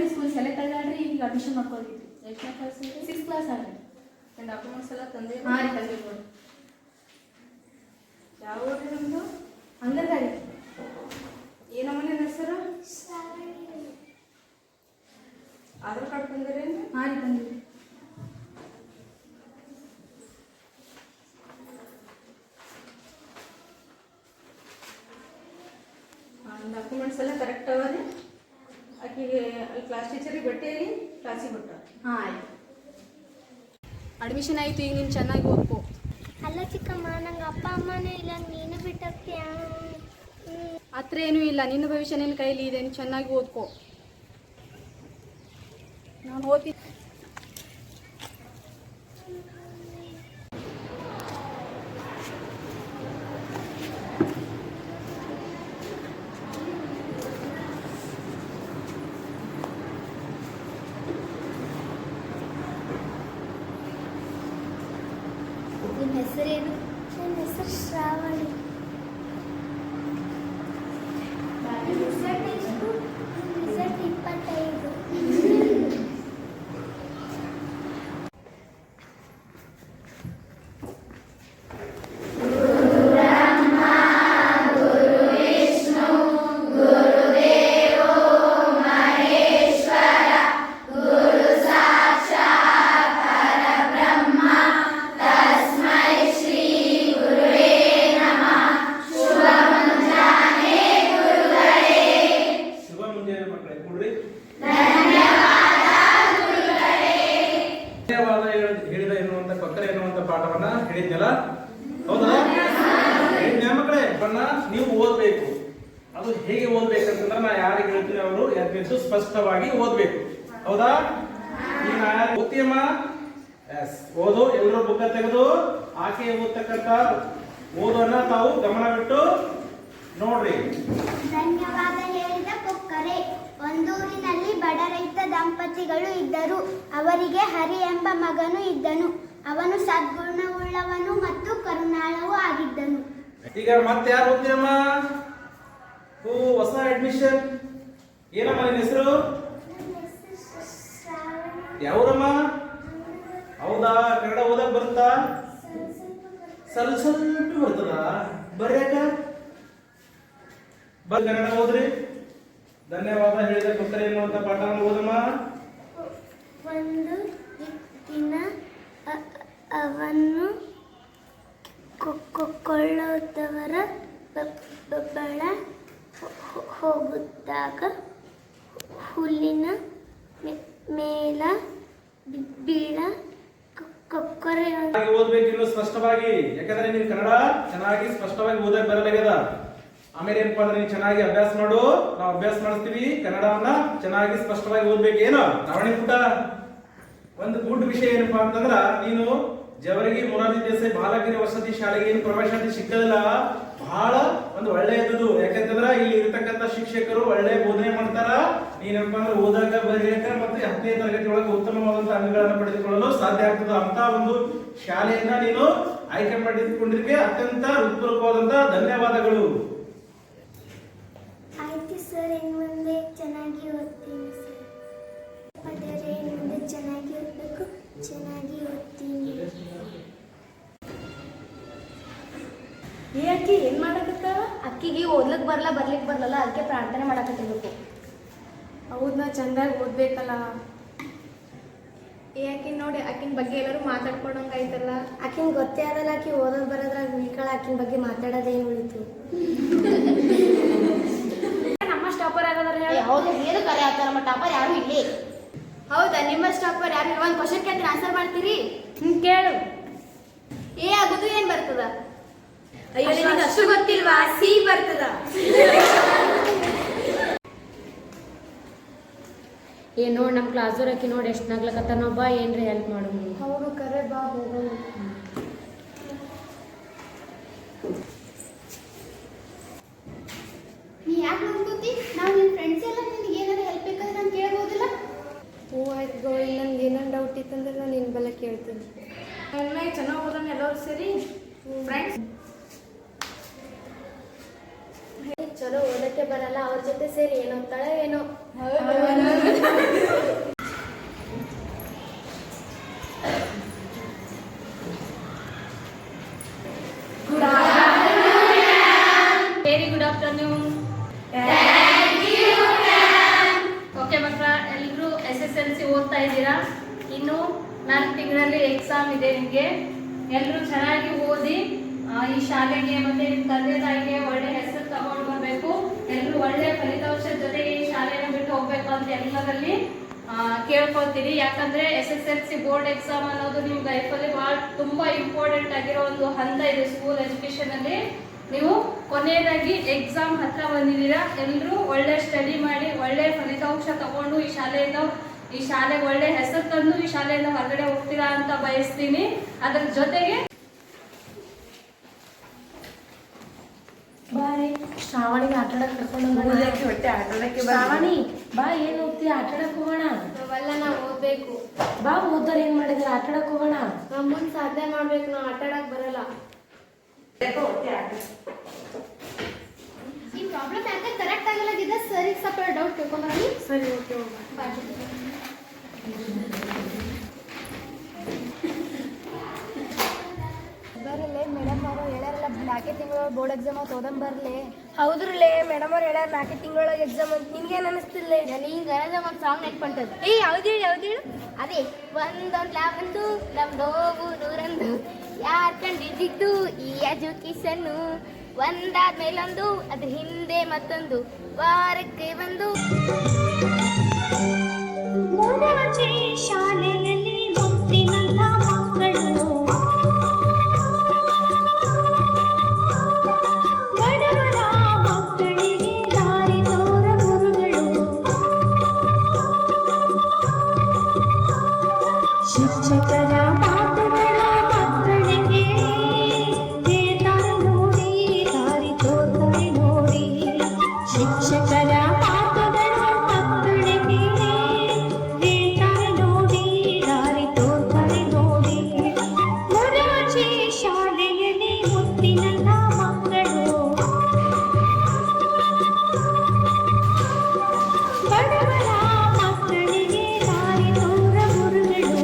Government school select ಆಗ್ರಿ ಈಗ admission ಮಾಡ್ಕೊಂಡಿದ್ವಿ. ಎಷ್ಟನೇ ಕ್ಲಾಸ್? 6th ಕ್ಲಾಸ್ ಆಗ್ರಿ. ನನ್ನ ಡಾಕ್ಯುಮೆಂಟ್ಸ್ ಎಲ್ಲ ತಂದೆ? ಹಾಂ ರೀ ತಂದೆ ನೋಡಿ. ಯಾವ ಊರು ನಿಮ್ಮದು? ಅಂಗನವಾಡಿ. ಏನಮ್ಮ ನಿನ್ನ ಹೆಸರು? ಆಧಾರ್ ಕಾರ್ಡ್ ತಂದಿರೇನು? ಹಾಂ ರೀ ತಂದಿರಿ. ಡಾಕ್ಯುಮೆಂಟ್ಸ್ ಎಲ್ಲ ಕರೆಕ್ಟ್ ಅವ ರೀ? ಆಕೆಗೆ ಅಲ್ಲಿ ಕ್ಲಾಸ್ ಟೀಚರಿಗೆ ಭೇಟಿಯಾಗಿ ಕ್ಲಾಸಿಗೆ ಬಿಟ್ಟ. ಹಾಂ ಆಯ್ತು. ಅಡ್ಮಿಷನ್ ಆಯಿತು, ಈಗ ನೀನು ಚೆನ್ನಾಗಿ ಓದ್ಕೋ. ಅಲ್ಲ ಚಿಕ್ಕಮ್ಮ, ನಂಗೆ ಅಪ್ಪ ಅಮ್ಮನೇ ಇಲ್ಲ, ನೀನು ಬಿಟ್ಟಾಗ್ತೀಯ? ಹತ್ರ ಏನೂ ಇಲ್ಲ, ನಿನ್ನ ಭವಿಷ್ಯ ನಿನ್ನ ಕೈಲಿ ಇದೆ, ನೀನು ಚೆನ್ನಾಗಿ ಓದ್ಕೋ. ನಾನು ಓದ್ತೀನಿ. ನಿಮ್ಮ ಹೆಸರೇನು? ನನ್ನ ಹೆಸರು ಶ್ರಾವಣಿ. ರಿಸಲ್ಟ್ ಎಷ್ಟು? ರಿಸಲ್ಟ್ 25. ಹೇಳಿದ ಎನ್ನುವಂತ ಕೊಕ್ಕರೆ ಎನ್ನುವಂತ ಪಾಠವನ್ನ ಹೇಳಿದ್ನಲ್ಲ, ಹೌದಾ? ಹೇಳಿದ್ನ ಮಕ್ಕಳೇ, ಬಣ್ಣ ನೀವು ಓದ್ಬೇಕು. ಅದು ಹೇಗೆ ಓದ್ಬೇಕಂತಂದ್ರೆ ನಾ ಯಾರಿಗೆ ಹೇಳ್ತೀನಿ ಅವರು ಎದ್ದು ಸ್ಪಷ್ಟವಾಗಿ ಓದ್ಬೇಕು, ಹೌದಾ? ಈಗ ನಾ ಯಾರು ಓದ್ತೀಯಮ್ಮ? ಎಸ್, ಓದು. ಎಲ್ಲರೂ ಬುಕ್ಕ ತೆಗೆದು ಆಕೆ ಓದ್ತಕ್ಕಂತ ಓದನ್ನ ತಾವು ಗಮನವಿಟ್ಟು ನೋಡ್ರಿ. ಧನ್ಯವಾದ ಹೇಳಿದ ಕೊಕ್ಕರೆ. ಒಂದೂರಿನಲ್ಲಿ ಬಡ ರೈತ ದಂಪತಿಗಳು ಇದ್ದರು. ಅವರಿಗೆ ಹರಿ ಎಂಬ ಮಗನು ಇದ್ದನು. ಅವನು ಸದ್ಗುಣವುಳ್ಳವನು ಮತ್ತು ಕರುಣಾಳವೂ ಆಗಿದ್ದನು. ಈಗ ಮತ್ತೆ ಯಾರು ಓದ್ತೀರಮ್ಮ? ಹೊಸ ಅಡ್ಮಿಷನ್. ಏನಮ್ಮ ನಿನ್ನ ಹೆಸರು? ಯಾವೂರಮ್ಮ? ಹೌದಾ? ಕನ್ನಡ ಓದಕ್ ಬರುತ್ತಾ? ಸ್ವಲ್ಪ ಸ್ವಲ್ಪ ಬರ್ತದ ಬರ್ಯಾಕ? ಕನ್ನಡ ಓದ್ರಿ. ಧನ್ಯವಾದ ಹೇಳಿದ ಕೊಕ್ಕರೆ ಎನ್ನುವಂತ ಪಾಠವನ್ನು ಓದಮ್ಮ. ಒಂದು ದಿನ ಅವನು ಕೊಳ್ಳುವವರ ಬಳ ಹೋಗುತ್ತಾಗ ಹುಲ್ಲಿನ ಮೇಲ ಬೀಳ ಕೊಕ್ಕರೆ ಓದ್ಬೇಕು ಇನ್ನು ಸ್ಪಷ್ಟವಾಗಿ, ಯಾಕಂದ್ರೆ ನೀನು ಕನ್ನಡ ಚೆನ್ನಾಗಿ ಸ್ಪಷ್ಟವಾಗಿ ಓದಕ್ ಬರಲಾಗ್ಯದ. ಆಮೇಲೆ ಏನಪ್ಪಾ ಅಂದ್ರೆ ನೀನು ಚೆನ್ನಾಗಿ ಅಭ್ಯಾಸ ಮಾಡು, ನಾವು ಅಭ್ಯಾಸ ಮಾಡಿಸ್ತೀವಿ. ಕನ್ನಡವನ್ನ ಚೆನ್ನಾಗಿ ಸ್ಪಷ್ಟವಾಗಿ ಓದ್ಬೇಕು. ಏನು ನಾವಣಿ ಪುಟ ಒಂದು ಗುಡ್ ವಿಷಯ ಏನಪ್ಪಾ ಅಂತಂದ್ರ, ನೀನು ಜವರಗಿ ಮೊರಾರ್ಜಿ ದೇಸಾಯಿ ಬಾಲಕಿಯರ ವಸತಿ ಶಾಲೆಗೆ ಏನು ಪ್ರವೇಶಾತಿ ಸಿಕ್ಕದಿಲ್ಲ, ಬಹಳ ಒಂದು ಒಳ್ಳೆಯದು. ಯಾಕಂತಂದ್ರ ಇಲ್ಲಿ ಇರತಕ್ಕಂತ ಶಿಕ್ಷಕರು ಒಳ್ಳೆ ಬೋಧನೆ ಮಾಡ್ತಾರ. ನೀನಪ್ಪ ಅಂದ್ರೆ ಓದಾಕ ಬರೆಯಕ ಮತ್ತೆ 10ನೇ ತರಗತಿ ಒಳಗೆ ಉತ್ತಮವಾದಂತ ಅಂಕಗಳನ್ನು ಪಡೆದುಕೊಳ್ಳಲು ಸಾಧ್ಯ ಆಗ್ತದೆ. ಅಂತ ಒಂದು ಶಾಲೆಯನ್ನ ನೀನು ಆಯ್ಕೆ ಮಾಡಿಕೊಂಡಿದ್ದಕ್ಕೆ ಅತ್ಯಂತ ಹೃತ್ಪೂರ್ವಕವಾದಂತ ಧನ್ಯವಾದಗಳು. ಆಯ್ತು ಸರ್, ಇನ್ನು ಮುಂದೆ ಚೆನ್ನಾಗಿ ಓದ್ತೀನಿ ಸರ್. ಆದರೆ ಇನ್ನು ಮುಂದೆ ಚೆನ್ನಾಗಿ ಓದಬೇಕು, ಚೆನ್ನಾಗಿ ಓದ್ತೀನಿ. ಏ ಅಕ್ಕಿ ಏನ್ ಮಾಡಕತ್ತಾವ? ಅಕ್ಕಿಗೆ ಓದ್ಲಿಕ್ಕೆ ಬರ್ಲಿಕ್ಕೆ ಬರಲ್ಲ, ಅದಕ್ಕೆ ಪ್ರಾರ್ಥನೆ ಮಾಡಕತ್ತಿರ್ಬೇಕು. ಹೌದಾ? ಚಂದಾಗಿ ಓದ್ಬೇಕಲ್ಲ. ಆಕಿನ್ ನೋಡಿ, ಆಕಿನ ಬಗ್ಗೆ ಎಲ್ಲರೂ ಮಾತಾಡ್ಕೊಂಡಂಗ ಆಯ್ತಲ್ಲ. ಆಕಿನ್ ಗೊತ್ತೇ ಅದಲ್ಲ, ಆಕಿ ಓದೋದ್ ಬರೋದ್ರಾಗ ವೀಕಳ. ಆಕಿನ ಬಗ್ಗೆ ಮಾತಾಡೋದೇನು ಉಳಿತು? ನಮ್ಮ ಸ್ಟಾಪರ್ ಯಾರಾದ್ರೂ ಹೇಳಿ. ಹೌದು, ಏನು ಕರೆ ಆಗ್ತಾರ? ನಮ್ಮ ಟಾಪರ್ ಯಾರು ಇಲ್ಲಿ? ಹೌದಾ? ನಿಮ್ಮ ಸ್ಟಾಪರ್ ಯಾರು? ಒಂದು ಕ್ವಶನ್ ಕೇಳ್ತೀನಿ, ಆನ್ಸರ್ ಮಾಡ್ತೀರಿ? ಕೇಳು. ಎ ಆಗುದು ಏನ್ ಬರ್ತದ? ಅಯ್ಯೋ, ನಿನಗೆ ಅಷ್ಟು ಗೊತ್ತಿಲ್ವಾ? ಸಿ ಬರ್ತದ. ಏನೋ ನಮ್ಮ ಕ್ಲಾಸವ್ರ ಆಕಿ ನೋಡಿ ಎಷ್ಟು ನಗ್ಲಕತ್ತ. ನಾವು ಬಾ ಏನ್ರಿ ಹೆಲ್ಪ್ ಮಾಡು. ಹೌದು, ಕರೆ ಬಾ ಹೋಗೋಣ. ನೀ ಯಾಕೆ ಅನ್ಕೋತಿ? ನಾವು ನಿಮ್ಮ ಫ್ರೆಂಡ್ಸ್ ಎಲ್ಲ ನಿನಗೆ ಏನಾದ್ರು ಹೆಲ್ಪ್ ಬೇಕಾದ್ರೆ ನಾನು ಕೇಳ್ಬೋದಿಲ್ಲ? ಹ್ಞೂ ಆಯ್ತು ಗೌರಿ, ನನ್ಗೆ ಏನಾರು ಡೌಟ್ ಇತ್ತಂದ್ರೆ ನಾನು ನಿನ್ನ ಬಲ್ಲ ಕೇಳ್ತೀನಿ. ಒಮ್ಮೆ ಚೆನ್ನಾಗಿ ಓದೋಣ ಎಲ್ಲರೂ ಸೇರಿ ಫ್ರೆಂಡ್ಸ್. ಚಲೋ ಓದಕ್ಕೆ ಬರಲ್ಲ, ಅವ್ರ ಜೊತೆ ಸೇರಿ ಏನೋ ಓದ್ತಾಳೆ ಏನೋ. SSLC ಓದ್ತಾ ಇದ್ದೀರಾ. ಇನ್ನು 4 ತಿಂಗಳಲ್ಲಿ ಎಕ್ಸಾಮ್ ಇದೆ ನಿಮಗೆ. ಎಲ್ಲರೂ ಚೆನ್ನಾಗಿ ಓದಿ ಈ ಶಾಲೆಗೆ ಮತ್ತೆ ನಿಮ್ಮ ತಂದೆ ತಾಯಿಗೆ ಒಳ್ಳೆ ಹೆಸರು ತಗೊಂಡು ಬರಬೇಕು. ಎಲ್ಲರೂ ಒಳ್ಳೆ ಫಲಿತಾಂಶದ ಜೊತೆಗೆ ಈ ಶಾಲೆನ ಬಿಟ್ಟು ಹೋಗ್ಬೇಕು ಅಂತ ಎಲ್ಲರಲ್ಲಿ ಕೇಳ್ಕೊಳ್ತೀರಿ. ಯಾಕಂದ್ರೆ SSLC ಬೋರ್ಡ್ ಎಕ್ಸಾಮ್ ಅನ್ನೋದು ನಿಮ್ಮ ಲೈಫಲ್ಲಿ ತುಂಬಾ ಇಂಪಾರ್ಟೆಂಟ್ ಆಗಿರೋ ಒಂದು ಹಂತ ಇದೆ ಸ್ಕೂಲ್ ಎಜುಕೇಶನ್ ಅಲ್ಲಿ. ನೀವು ಕೊನೆಯದಾಗಿ ಎಕ್ಸಾಮ್ ಹತ್ರ ಬಂದಿದ್ದೀರಾ. ಎಲ್ಲರೂ ಒಳ್ಳೆ ಸ್ಟಡಿ ಮಾಡಿ ಒಳ್ಳೆ ಫಲಿತಾಂಶ ತಗೊಂಡು ಈ ಶಾಲೆಗೆ ಒಳ್ಳೆ ಹೆಸರು ತಂದು ಈ ಶಾಲೆಯಿಂದ ಹೊರಗಡೆ ಹೋಗ್ತೀರಾ ಅಂತ ಬಯಸ್ತೀನಿ. ಅದ್ರ ಜೊತೆಗೆ ಬಾರಿ ಶ್ರಾವಣಿಗೆ ಆಟ ಆಡಕ್ ಕರ್ಕೊಂಡು ಶ್ರಾವಣಿ ಬಾ, ಏನ್ ಹೋಗ್ತೀಯ? ಆಟ ಆಡಕ್ ಹೋಗೋಣ. ನಾವೆಲ್ಲ ನಾವು ಓದ್ಬೇಕು. ಬಾ, ಓದೋರು ಏನ್ ಮಾಡಿದ್ರೆ ಆಟ ಆಡಕ್ ಹೋಗೋಣ. ನಾವು ಮುಂದೆ ಸಾಧನೆ ಮಾಡ್ಬೇಕು. ನಾವು ಆಟ ಆಡಕ್ ಬರಲ್ಲ. ಈ ಪ್ರಾಬ್ಲಮ್ ಯಾಕೆ ಕರೆಕ್ಟ್ ಆಗಲಾಗಿದೆ ಸರ್? ಈಗ ಸ್ವಲ್ಪ ಡೌಟ್ ತಿಳ್ಕೊಂಡ್ರಿ. ಸರಿ, ಓಕೆ, ಬರಲೇ ಮೇಡಮ್ ಅವರು ಹೇಳ್ಯಾರಲ್ಲ 4 ತಿಂಗಳ ಬೋರ್ಡ್ ಎಕ್ಸಾಮ್ ಅಂತ ಓದಂ ಬರಲೇ. ಹೌದ್ರಲ್ಲೇ ಮೇಡಮ್ ಅವ್ರು ಹೇಳ್ಯಾರ 4 ತಿಂಗಳೊಳಗೆ ಎಕ್ಸಾಮ್ ಅಂತ. ನಿನ್ಗೇನ್ ಅನಿಸ್ತಿಲ್ಲ? ಈಗ ಒಂದು ಸಾಂಗ್ ನೆಟ್ಕೊಂತದ್ದು. ಯಾವ್ದು ಹೇಳು. ಅದೇ ಒಂದೊಂದ್ಲ ಒಂದು ನಮ್ದೋಗು ನೂರಂದು ಯಾರ್ ಕಂಡಿದ್ದು ಈ ಎಜುಕೇಶನ್ನು ಒಂದಾದ್ಮೇಲೊಂದು ಅದ್ರ ಹಿಂದೆ ಮತ್ತೊಂದು ವಾರಕ್ಕೆ ಒಂದು ಶಾಲೆಯಲ್ಲಿ ಮುತ್ತಿನಂತ ಮಕ್ಕಳು ಬಡವರ ಮಕ್ಕಳಿಗೆ ದಾರಿ ತೋರ ಗುರುಗಳು ಶಿಕ್ಷಕರ ಮಾತುಗಳ ಮಕ್ಕಳಿಗೆ ಹೇಳ್ತಾರೆ ನೋಡಿ ದಾರಿ ತೋರ್ತಾರೆ ನೋಡಿ. ಶಿಕ್ಷಕರ ಮಾತುಗಳ ಮಕ್ಕಳಿಗೆ ಹೇಳ್ತಾರೆ ನೋಡಿ ದಾರಿ ತೋರ್ತಾರೆ ನೋಡಿ. ಮೊರಾರ್ಜಿ ಶಾಲೆಯಲ್ಲಿ ಮುತ್ತಿನಂತ ಮಕ್ಕಳು ಬಡವರ ಮಕ್ಕಳಿಗೆ ದಾರಿ ತೋರ ಗುರುಗಳು.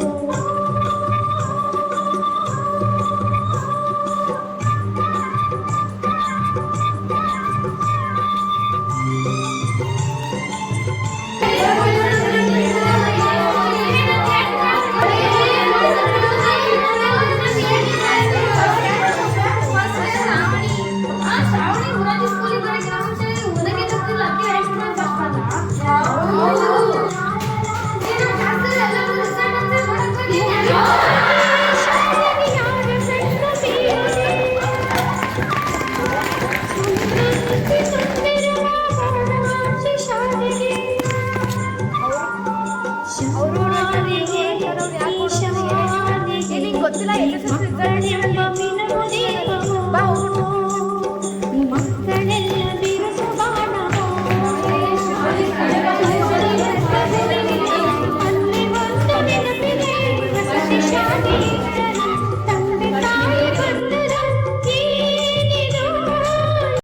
ಗೊತ್ತಿಲ್ಲ.